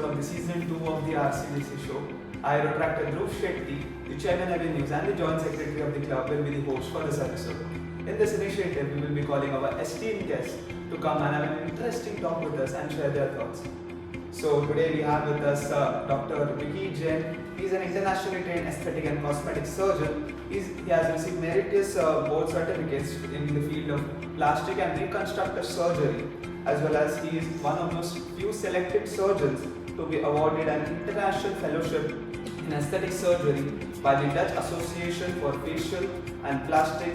of the season 2 of the RCJC show. I, Rotaract Interact, the chairman of the news and the joint secretary of the club will be the host for this episode. In this initiative, we will be calling our esteemed guests to come and have an interesting talk with us and share their thoughts. So today we have with us Dr. Vicky Jain. He is an internationally trained aesthetic and cosmetic surgeon. He has received meritorious board certificates in the field of plastic and reconstructive surgery, as well as he is one of those few selected surgeons to be awarded an international fellowship in aesthetic surgery by the Dutch Association for Facial and Plastic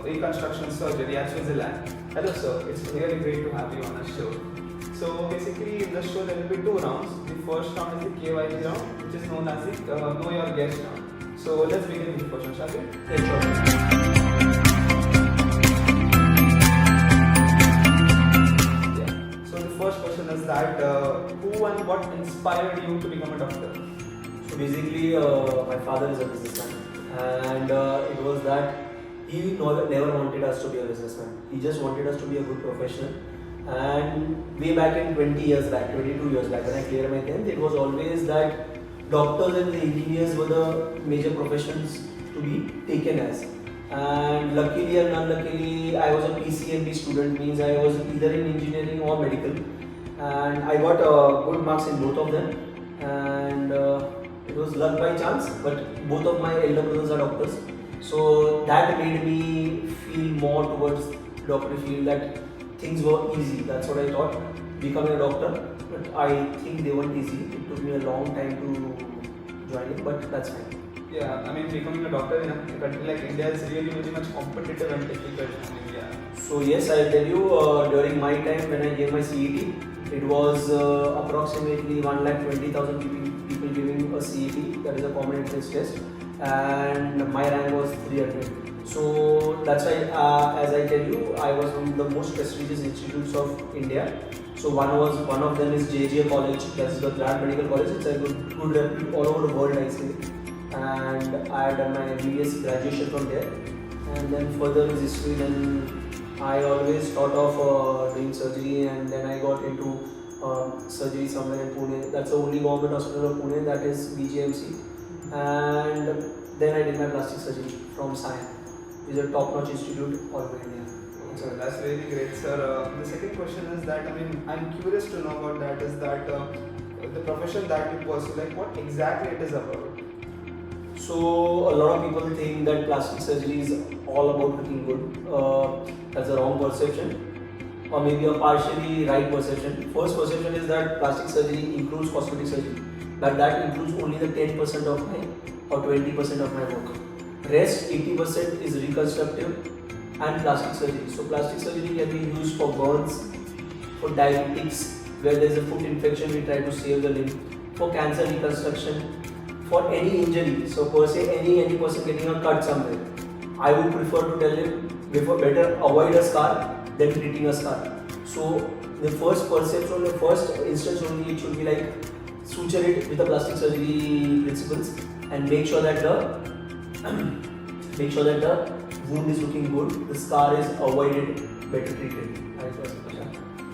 Reconstruction Surgery at Switzerland. Hello sir, it's really great to have you on our show. So basically in the show there will be two rounds. The first round is the KYC round, which is known as the Know Your Guest round. So let's begin with the first one, shall we? Yes, sure. Yeah. So the first question is that who and what inspired you to become a doctor? So basically, my father is a businessman, and it was that he never wanted us to be a businessman. He just wanted us to be a good professional. And way back in 22 years back, when I cleared my 10th, it was always that doctors and the engineers were the major professions to be taken as. And luckily and unluckily, I was a PCMB student, means I was either in engineering or medical. And I got good marks in both of them. And it was luck by chance, but both of my elder brothers are doctors. So that made me feel more towards doctor field, that things were easy. That's what I thought, becoming a doctor. But I think they weren't easy. It took me a long time to join it, but that's fine. Yeah, I mean becoming a doctor in a country like India is really very much competitive and difficult in India. So yes, I'll tell you, during my time when I gave my CET, it was approximately 1,20,000 people giving a CET, that is a common entrance test, and my rank was 300. So that's why, as I tell you, I was from the most prestigious institutes of India. So one of them is JJ College, that's the Grand Medical College. It's a good repute all over the world, I say. And I had done my MBBS graduation from there. And then further is history. Then I always thought of doing surgery, and then I got into surgery somewhere in Pune. That's the only government hospital of Pune, that is BGMC. And then I did my plastic surgery from SAIN. It's a top-notch institute all over India. So that's really great, sir. The second question is that, I mean, I'm curious to know about that, is that the profession that you pursue, like what exactly it is about? So a lot of people think that plastic surgery is all about looking good. That's a wrong perception, or maybe a partially right perception. First perception is that plastic surgery includes cosmetic surgery, but that includes only the 10% of my or 20% of my work. Rest 80% is reconstructive and plastic surgery. So plastic surgery can be used for burns, for diabetics, where there is a foot infection, we try to save the limb, for cancer reconstruction, for any injury. So per se, any person getting a cut somewhere, I would prefer to tell him better avoid a scar than treating a scar. So the first perception, the first instance only, it should be like suture it with the plastic surgery principles and make sure that the wound is looking good, the scar is avoided, better treated.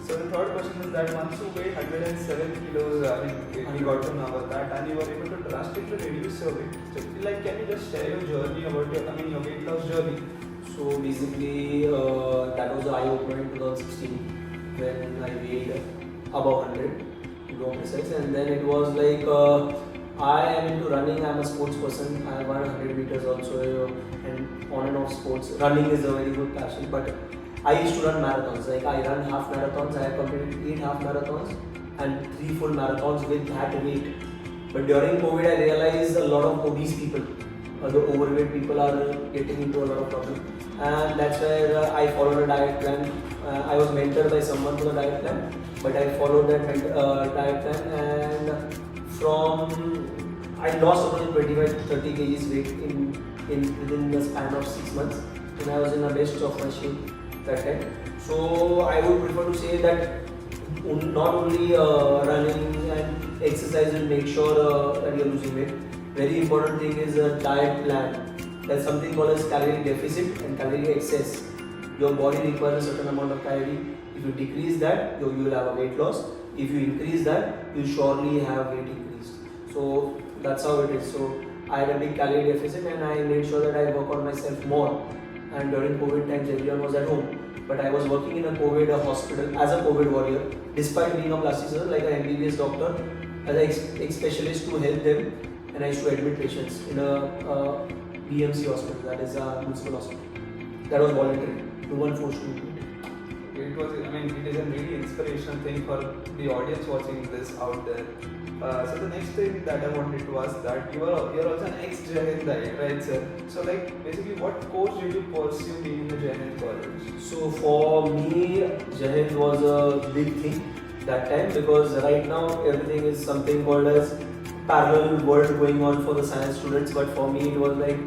So the third question is that once you weighed 107 kilos, I mean, we got to know about that, and you were able to drastically reduce your weight. So, like, can you just share your journey about your weight loss journey? So basically, that was an eye-opener in 2016 when I weighed above 100, to be precise, and then it was like, I am into running. I'm a sports person. I run 100 meters also, and on and off sports. Running is a very good passion, but I used to run marathons. Like I run half marathons. I have completed 8 half marathons and 3 full marathons with that weight. But during COVID, I realized a lot of obese people, the overweight people, are getting into a lot of problems, and that's where I followed a diet plan. I was mentored by someone for the diet plan, but I followed that diet plan, and I lost about 25 to 30 kgs weight within the span of 6 months, and I was in the best of my shape that time. So I would prefer to say that not only running and exercise will make sure that you are losing weight. Very important thing is a diet plan. There's something called as calorie deficit and calorie excess. Your body requires a certain amount of calorie. If you decrease that, you will have a weight loss. if you increase that, you surely have weight increased. So that's how it is. So I had a big calorie deficit and I made sure that I work on myself more. And during COVID times, everyone was at home. But I was working in a COVID hospital as a COVID warrior, despite being a plastic surgeon, like an MBBS doctor, as a specialist to help them. And I used to admit patients in a BMC hospital, that is a municipal hospital. That was voluntary. No one forced me to do it. It was, I mean, it is a really inspirational thing for the audience watching this out there. So the next thing that I wanted to ask that you're also an ex-Jai Hind, right, sir? So like basically, what course did you pursue being in the Jai Hind college? So for me, Jai Hind was a big thing that time, because right now everything is something called as parallel world going on for the science students. But for me, it was like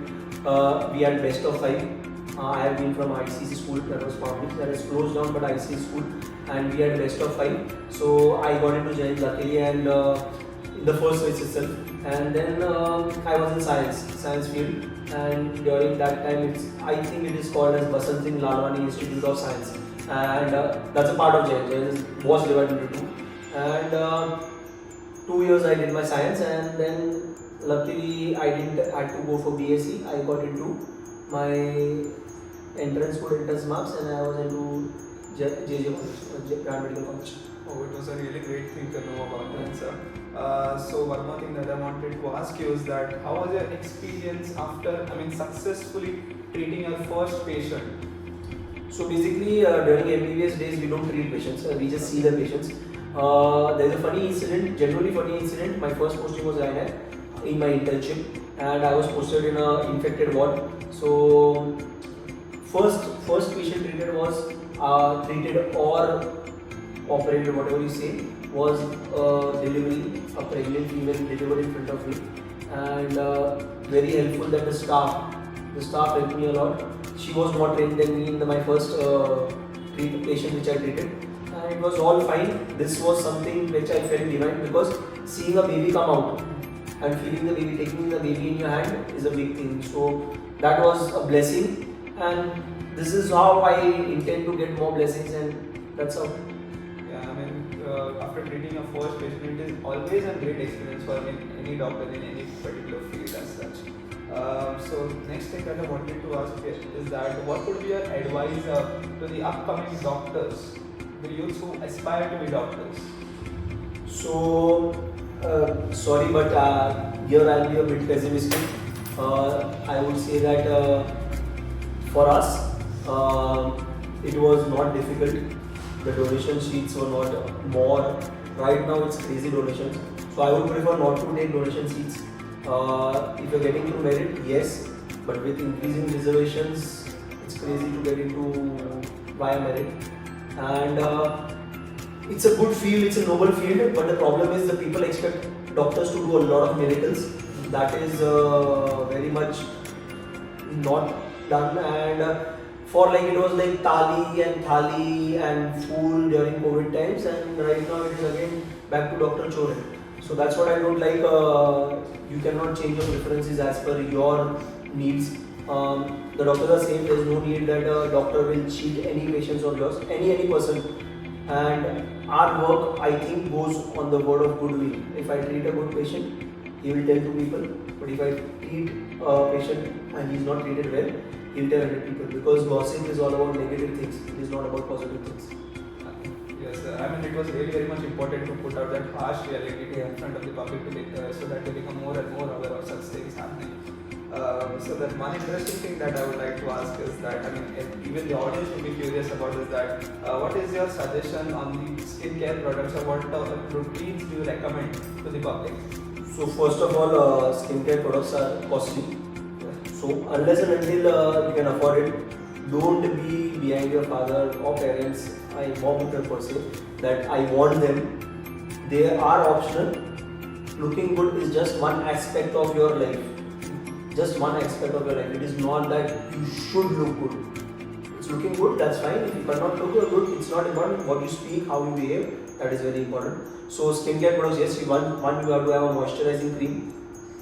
we had best of 5. I have been from ICC school, that was public, that is closed down, but ICC school, and we had best of 5. So I got into Jai Hind luckily, and in the first phase itself. And then I was in science field, and during that time, I think it is called as Basant Singh Lalwani Institute of Science, and that's a part of Jai Hind. Jai Hind was divided into 2. And 2 years I did my science, and then luckily I didn't had to go for BSc. I got into my entrance marks, and I was into JJ College, Grand Medical College. Oh, it was a really great thing to know about that, sir. So one more thing that I wanted to ask you is that how was your experience after, successfully treating your first patient? So basically, during MBBS days, we don't treat patients, we just see the patients. There's a funny incident, genuinely funny incident. My first posting was in my internship, and I was posted in an infected ward. So first patient treated was treated or operated, whatever you say, was delivery, a pregnant female delivered in front of me, and very helpful that the staff helped me a lot. She was more trained than me in my first patient which I treated, and it was all fine. This was something which I felt behind, because seeing a baby come out and feeling the baby, taking the baby in your hand is a big thing. So that was a blessing, and this is how I intend to get more blessings, and that's how. After treating a first patient, it is always a great experience for any doctor in any particular field as such. So next thing that I wanted to ask is that what would be your advice to the upcoming doctors, the youths who aspire to be doctors? So sorry, but here I'll be a bit pessimistic. I would say that for us, it was not difficult. The donation sheets were not more. Right now it's crazy donations. So I would prefer not to take donation sheets. If you're getting through merit, yes. But with increasing reservations, it's crazy to get into via merit. And it's a good field, it's a noble field. But the problem is the people expect doctors to do a lot of miracles. That is very much not done. And for like, it was like thali and food during COVID times, and right now it is again back to Dr. Chore. So that's what I don't like. You cannot change your preferences as per your needs. The doctors are saying there is no need that a doctor will cheat any patients of yours, any person. And our work, I think, goes on the word of goodwill. If I treat a good patient, he will tell 2 people. But if I treat a patient and he is not treated well, he will tell 100 people. Because gossip is all about negative things. It is not about positive things. Yes, it was really very much important to put out that harsh reality in front of the public so that they become more and more aware of such things happening. So that one interesting thing that I would like to ask is that, even the audience will be curious about is that, what is your suggestion on the skincare products, or what routines do you recommend to the public? So first of all, skincare products are costly. So unless and until you can afford it, don't be behind your father or parents, mom per se, that I want them. They are optional. Looking good is just one aspect of your life. Just one aspect of your life. It is not that you should look good. It's looking good, that's fine. If you cannot look good, it's not important. What you speak, how you behave, that is very important. So skincare products, yes, one you have to have a moisturizing cream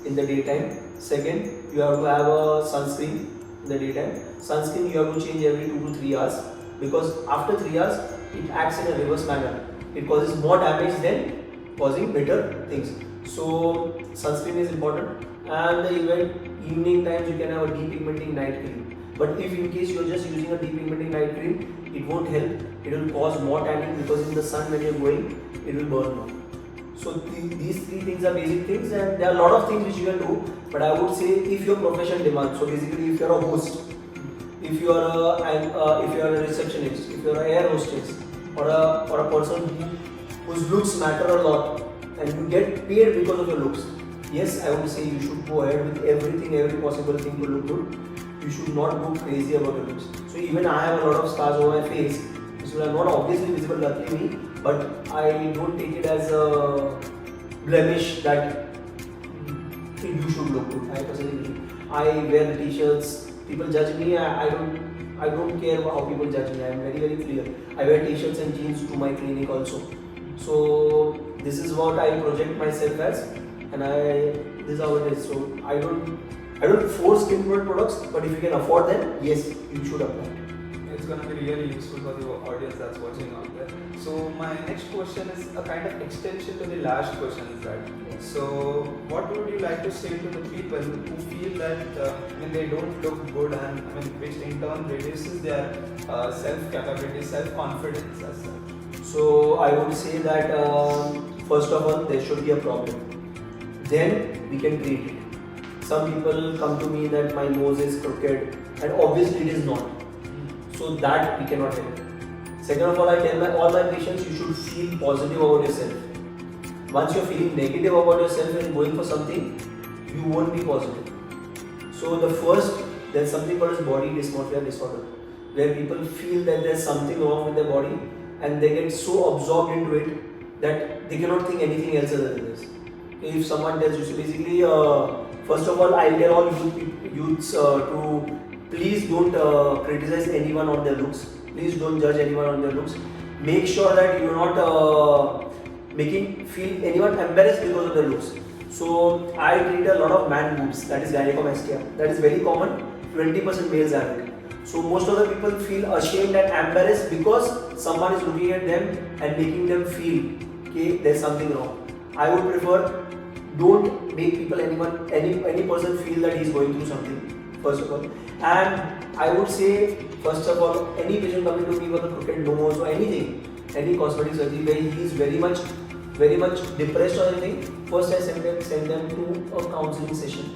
in the daytime. Second, you have to have a sunscreen in the daytime. Sunscreen you have to change every 2 to 3 hours, because after 3 hours it acts in a reverse manner. it causes more damage than causing better things. So sunscreen is important, and even evening times you can have a depigmenting night cream. But if in case you are just using a depigmenting night cream, it won't help. It will cause more tanning because in the sun when you are going, it will burn more. So these three things are basic things, and there are a lot of things which you can do. But I would say if your profession demands, so basically if you are a host, if you are a receptionist, if you are an air hostess, or a person whose looks matter a lot, and you get paid because of your looks, yes, I would say you should go ahead with every possible thing to look good. You should not go crazy about your looks. So even I have a lot of scars over my face, which are not obviously visible, luckily me, but I don't take it as a blemish that you should look good. I personally, I wear t-shirts. People judge me. I don't care how people judge me. I am very clear. I wear t-shirts and jeans to my clinic also. So this is what I project myself as, and this is how it is. So I don't force skincare products, but if you can afford them, yes, you should apply. It's going to be really useful for the audience that's watching out there. So my next question is a kind of extension to the last question. Is that so? What would you like to say to the people who feel that they don't look good, and which in turn reduces their self-capability, self-confidence as such? So I would say that first of all, there should be a problem. Then we can treat it. Some people come to me that my nose is crooked, and obviously it is not. So that we cannot help. Second of all, I tell all my patients, you should feel positive about yourself. Once you're feeling negative about yourself and going for something, you won't be positive. So there's something called as body dysmorphia disorder, where people feel that there's something wrong with their body, and they get so absorbed into it that they cannot think anything else other than this. If someone tells you, so basically, first of all, I'll tell all youths to please don't criticize anyone on their looks. Please don't judge anyone on their looks. Make sure that you're not feel anyone embarrassed because of their looks. So I treat a lot of man boobs, that is gynecomastia. That is very common. 20% males have it. So most of the people feel ashamed and embarrassed because someone is looking at them and making them feel okay, there's something wrong. I would prefer don't make people any person feel that he's going through something, first of all. And I would say, first of all, any patient coming to me with a crooked nose or anything, any cosmetic surgery where he is very much depressed or anything, first I send them to a counseling session.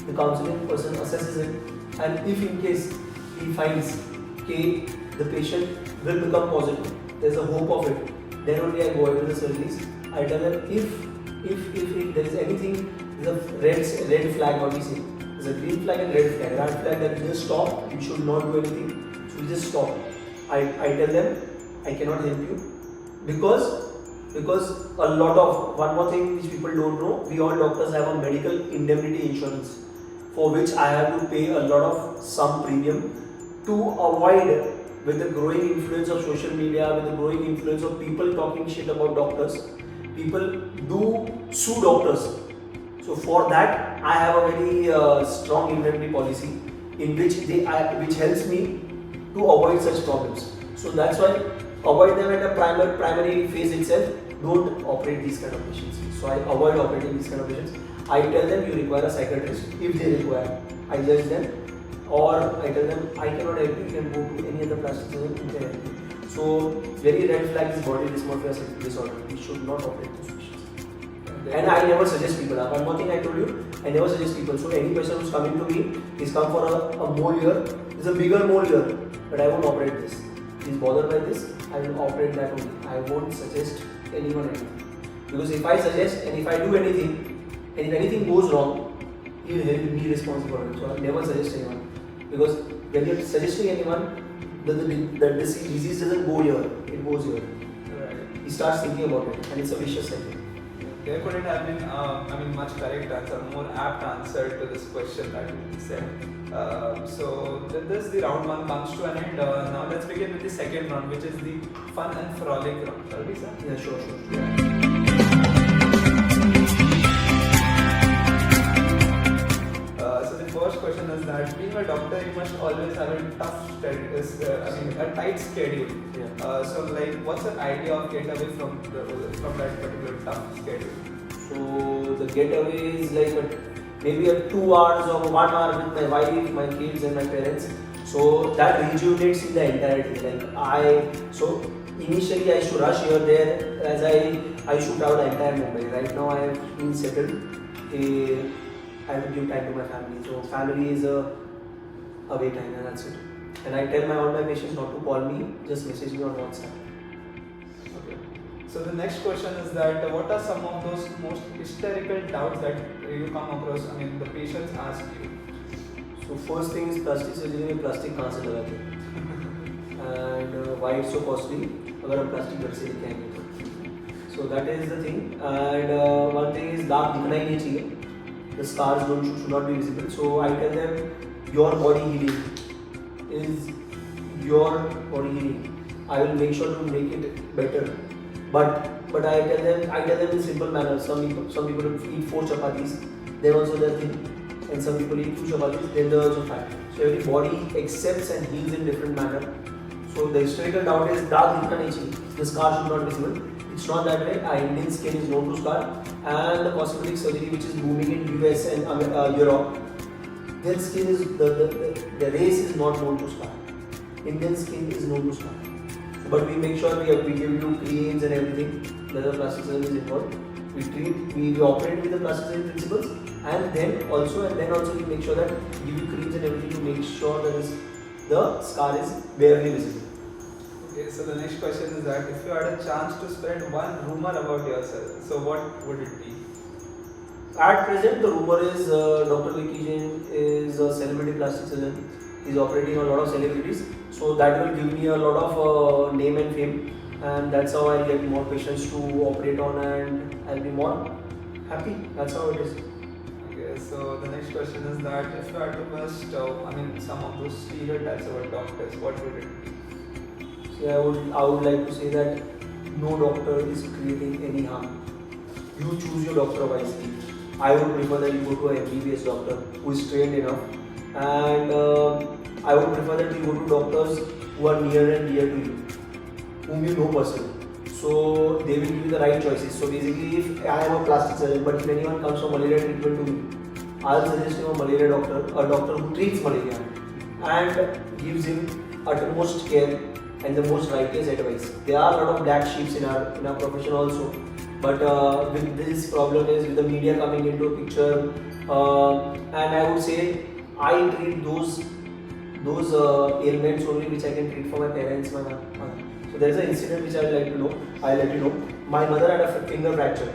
The counseling person assesses it, and if in case he finds okay, the patient will become positive, there's a hope of it, then only I go ahead with the surgeries. I tell them if there is anything, there's a red flag, what we say. There's a green flag and red flag. Red flag that just stop, you should not do anything, so you just stop. I tell them I cannot help you because a lot of, one more thing which people don't know, we all doctors have a medical indemnity insurance for which I have to pay a lot of some premium to avoid, with the growing influence of social media, with the growing influence of people talking shit about doctors, people do sue doctors. So for that, I have a very strong indemnity policy in which helps me to avoid such problems. So that's why avoid them at a primary phase itself. Don't operate these kind of patients. So I avoid operating these kind of patients. I tell them you require a psychiatrist if they require. I judge them, or I tell them I cannot help you. You can go to any other plastic surgeon who can help you. So very red flag is body dysmorphia disorder. We should not operate those patients. And I never suggest people. One more thing I told you, I never suggest people. So any person who's coming to me, he's come for a mole here. It's a bigger mole here, but I won't operate this. He's bothered by this, I will operate that only. I won't suggest anyone anything. Because if I suggest and if I do anything, and if anything goes wrong, he will be responsible for it. So I never suggest anyone. Because when you're suggesting anyone, the disease doesn't go here, it goes here. Right. He starts thinking about it, and it's a vicious cycle. There couldn't have been much correct answer, more apt answer to this question that you said. So with this, the round one comes to an end. Now let's begin with the second round, which is the fun and frolic round. Shall we, sir? Yeah, sure. So the first question is that being a doctor, you must always have a tough a tight schedule. Yeah. So like, what's an idea of get away from that particular tough schedule? So the getaway is like maybe 2 hours or 1 hour with my wife, my kids, and my parents. So that rejuvenates in the entirety. So initially I used to rush here there as I shoot out the entire Mumbai. Right now I have been settled. I have to give time to my family. So family is a away time, and that's it. And I tell all my patients not to call me, just message me on WhatsApp. Okay. So the next question is that what are some of those most hysterical doubts that you come across? The patients ask you. So first thing is plastic surgery में plastic कहाँ से लगाते हैं? And why it's so costly? अगर हम plastic घर से लेके आएंगे तो. So that is the thing. And one thing is दाग दिखना ही नहीं चाहिए. The scars should not be visible. So I tell them your body healing is your body healing. I will make sure to make it better. But I tell them in simple manner. Some people eat 4 chapatis, then also their thing. And some people eat 2 chapatis, then they're also fat. So every body accepts and heals in different manner. So the historical doubt is दाग दिखना नहीं चाहिए. The scar should not be visible. It's not that way. Our Indian skin is known to scar, and the cosmetic surgery which is booming in US and Europe, their skin is the race is not known to scar. Indian skin is known to scar. But we make sure we give you creams and everything. There's a plastic surgery is involved. We operate with the plastic surgery principles, and then also we make sure that we give you creams and everything to make sure that the scar is barely visible. Okay, so the next question is that if you had a chance to spread one rumor about yourself, so what would it be? At present, the rumor is Dr. Vicky Jain is a celebrity plastic surgeon. He's operating on a lot of celebrities, so that will give me a lot of name and fame, and that's how I'll get more patients to operate on, and I'll be more happy. That's how it is. Okay, so the next question is that if you had to bust, some of those stereotypes about doctors, what would it be? See, I would like to say that no doctor is creating any harm. You choose your doctor wisely. I would prefer that you go to a MBBS doctor who is trained enough, and I would prefer that you go to doctors who are near and dear to you, whom you know personally. So they will give you the right choices. So basically, if I am a plastic surgeon, but if anyone comes for malaria treatment to me, I'll suggest him a malaria doctor, a doctor who treats malaria and gives him utmost care and the most righteous advice. There are a lot of black sheep in our profession also, but with this problem is with the media coming into a picture, and I would say I treat those ailments only which I can treat for my parents, my mother. So there is an incident which I'll let you know. My mother had a finger fracture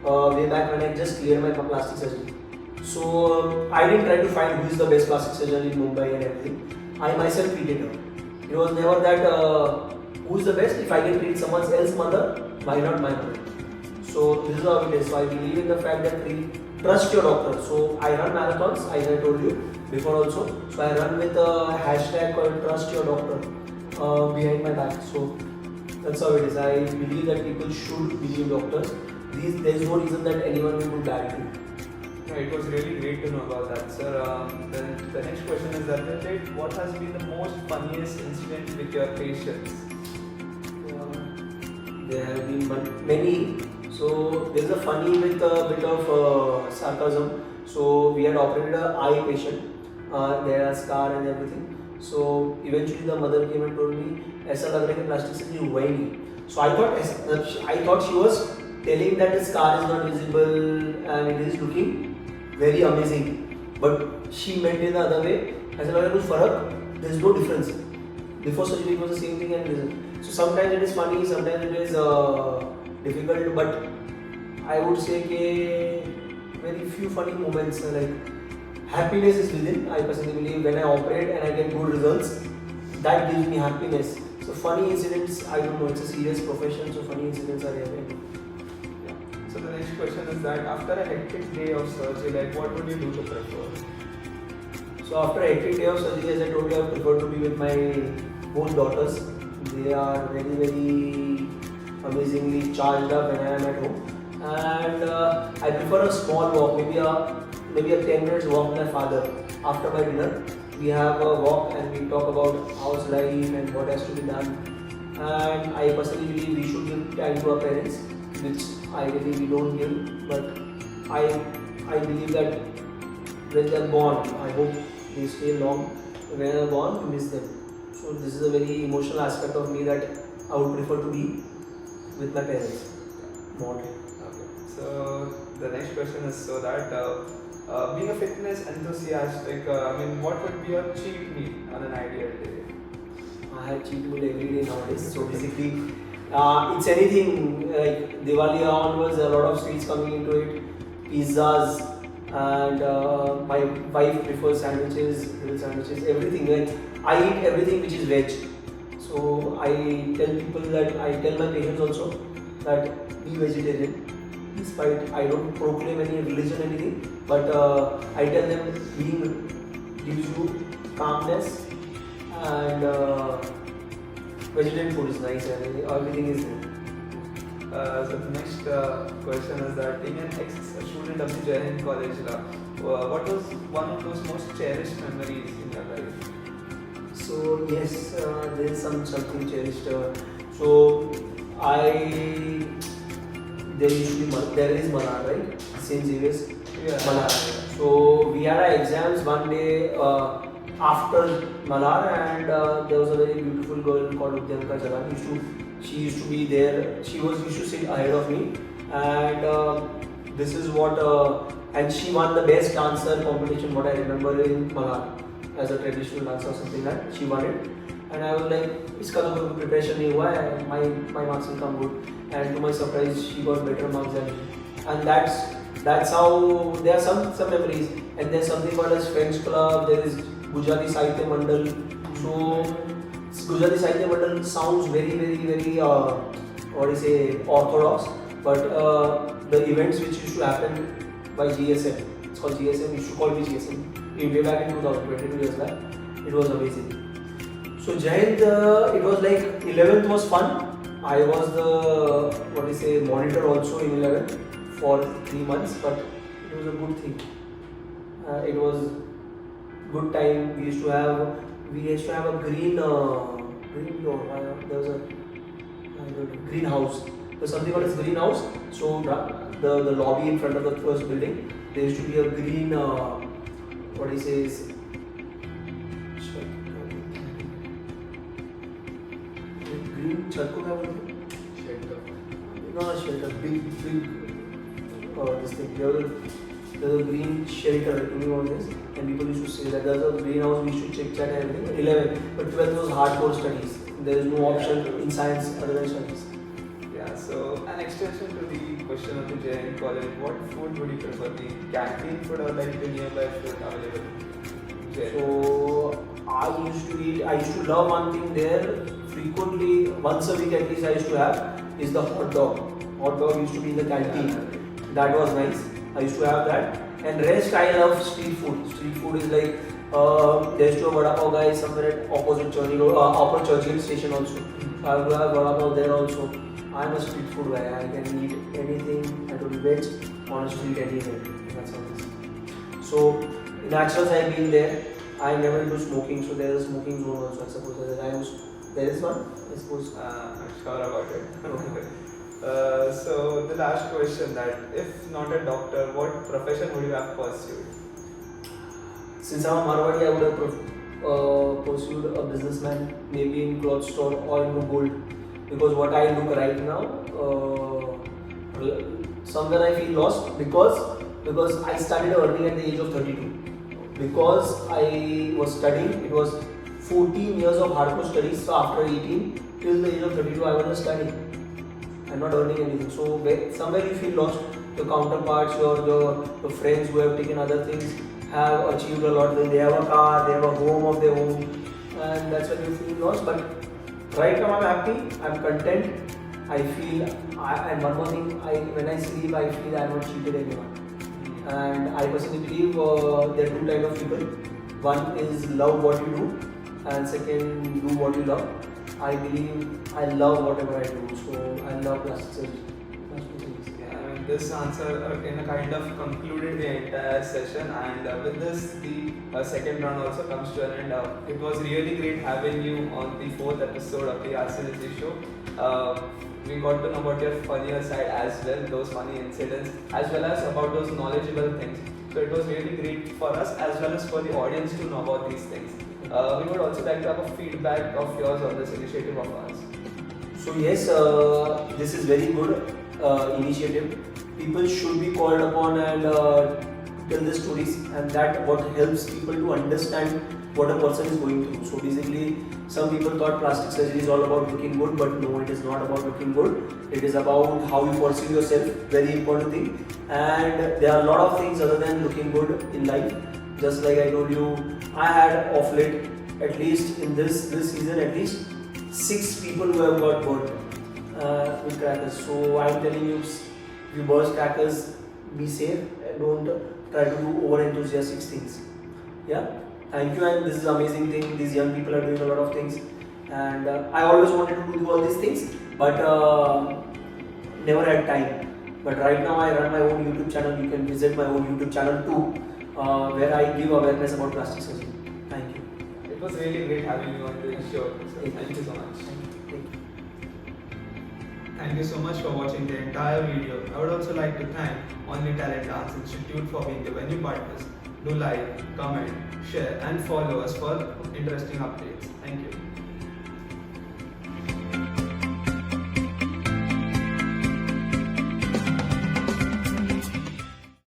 way back when I just cleared my plastic surgery. So I didn't try to find who is the best plastic surgeon in Mumbai and everything. I myself treated her. It was never that who is the best. If I can treat someone else's mother, why not my mother? So this is how it is. So I believe in the fact that we trust your doctor. So I run marathons, as I told you before also. So I run with a hashtag called trust your doctor behind my back. So that's how it is. I believe that people should believe doctors. There is no reason that anyone will do bad to you. It was really great to know about that, sir. Then the next question is that what has been the most funniest incident with your patients? There have been many. So there's a funny with a bit of sarcasm. So we had operated an eye patient. There are scar and everything. So eventually the mother came and told me, "ऐसा लग रहा है कि plastic surgery हुआ ही नहीं." So I thought she was telling that the scar is not visible and it is looking very amazing, but she meant it the other way. ऐसा लग रहा है कुछ फर्क, there is no difference. Before surgery it was the same thing and result. So sometimes it is funny, sometimes it is difficult, but I would say that very few funny moments. Like happiness is within. I personally believe when I operate and I get good results, that gives me happiness. So funny incidents, I don't know. It's a serious profession, so funny incidents are happening. So the next question is that after a hectic day of surgery, like what would you do to prefer? So after a hectic day of surgery, as I told you, I prefer to be with my both daughters. They are very, very amazingly charged up when I am at home. And I prefer a small walk, maybe a 10 minutes walk with my father after my dinner. we have a walk and we talk about how's life and what has to be done. And I personally believe we should give time to our parents, which I believe we don't give. But I believe that when they're born, I hope they stay long. When they're born, to miss them. So this is a very emotional aspect of me that I would prefer to be with my parents more. Okay. So the next question is so that being a fitness enthusiast, what would be your cheat meal on an ideal day? I have cheat meal every day nowadays. So basically, it's anything like Diwali onwards. There are a lot of sweets coming into it, pizzas, and my wife prefers sandwiches, grill sandwiches, everything. Like I eat everything which is veg. So I tell people that I tell my patients also that be vegetarian. Despite I don't proclaim any religion or anything, but I tell them being gives you calmness and vegetarian food is nice and everything is good. So the next question is that being an ex-student of the Jain College, what was one of those most cherished memories in your life? So yes, there is something cherished. So there is Manar, right? St. Xavier's Manar. So we had our exams one day after Manar, and there was a very beautiful girl called Udyanka Jalan. She used to be there. She used to sit ahead of me, and this is what. And she won the best dancer competition. What I remember in Manar as a traditional dancer or something like that. She won it, and I was like, "Iska to koi preparation nahi hua hai. My marks will come good." And to my surprise, she got better marks than me. And that's how there are some memories. And there's something called as Friends Club. There is Gujarati Sahitya Mandal. So Gujarati Sahitya Mandal sounds very orthodox. But the events which used to happen by GSM, it's called GSM. Used to call me GSM. Way back in 2020, 2 years back, it was amazing. So Jain, it was like 11th was fun. I was the monitor also in 11 for 3 months, but it was a good thing. It was good time. We used to have a green door. There was a greenhouse. There's something called as greenhouse. So the lobby in front of the first building, there used to be a green green छत को क्या बोलते हैं? Not shelter, big this thing. There was a green shelter doing all this, and people used to say that there was a greenhouse. We should check and everything. 11, but 12 was hardcore studies. There is no option in science other than studies. Yeah. So an extension to the question of the Jain College, what food would you prefer? The canteen food or like the nearby food available? So I used to love one thing there frequently, once a week at least I used to have, is the hot dog. Hot dog used to be in the canteen. That was nice. I used to have that. And rest I love street food. Street food is like, there used to be a vada pav guy somewhere at opposite Churchill station also. So I would have vada pav there also. I am a street food guy. I can eat anything I don't veg on a street anywhere. That's how it is. So naturals I have been there. I never do smoking, so there is a smoking zone also. I suppose there is one. I suppose. I'm sure about it. So the last question, that if not a doctor, what profession would you have pursued? Since I'm a Marwadi, I would have pursued a businessman, maybe in cloth store or in gold. Because what I look right now, somewhere I feel lost because I started earning at the age of 32. Because I was studying, it was 14 years of hardcore studies. So after 18 till the age of 32, I was just studying. I'm not earning anything. So somewhere you feel lost. Your counterparts, your friends who have taken other things have achieved a lot. They have a car, they have a home of their own, and that's when you feel lost. But right now I'm happy, I'm content. I feel, and one more thing, when I sleep, I feel I have not cheated anyone. And I personally believe there are two types of people. One is love what you do, and second, do what you love. I believe I love whatever I do, so I love plastic surgery. Yeah, this answer in a kind of concluded the entire session, and with this the second round also comes to an end. It was really great having you on the 4th episode of the RCJC show. We got to know about your funnier side as well, those funny incidents, as well as about those knowledgeable things. So it was really great for us as well as for the audience to know about these things. We would also like to have a feedback of yours on this initiative of ours. So yes, this is very good initiative. People should be called upon and tell the stories, and that what helps people to understand what a person is going through. So basically, some people thought plastic surgery is all about looking good, but no, it is not about looking good. It is about how you perceive yourself, very important thing. And there are a lot of things other than looking good in life. Just like I told you, I had of late, at least in this season, at least 6 people who have got burnt with crackers. So I'm telling you, if you burst crackers, be safe. Don't try to do over enthusiastic things. Yeah. Thank you, and this is an amazing thing. These young people are doing a lot of things, and I always wanted to do all these things, but never had time. But right now I run my own YouTube channel. You can visit my own YouTube channel too, where I give awareness about plastic surgery. Thank you. It was really great having you on the show. So thank you so much. Thank you so much for watching the entire video. I would also like to thank Only Talent Dance Institute for being the venue partners. Do like, comment, share and follow us for interesting updates. Thank you.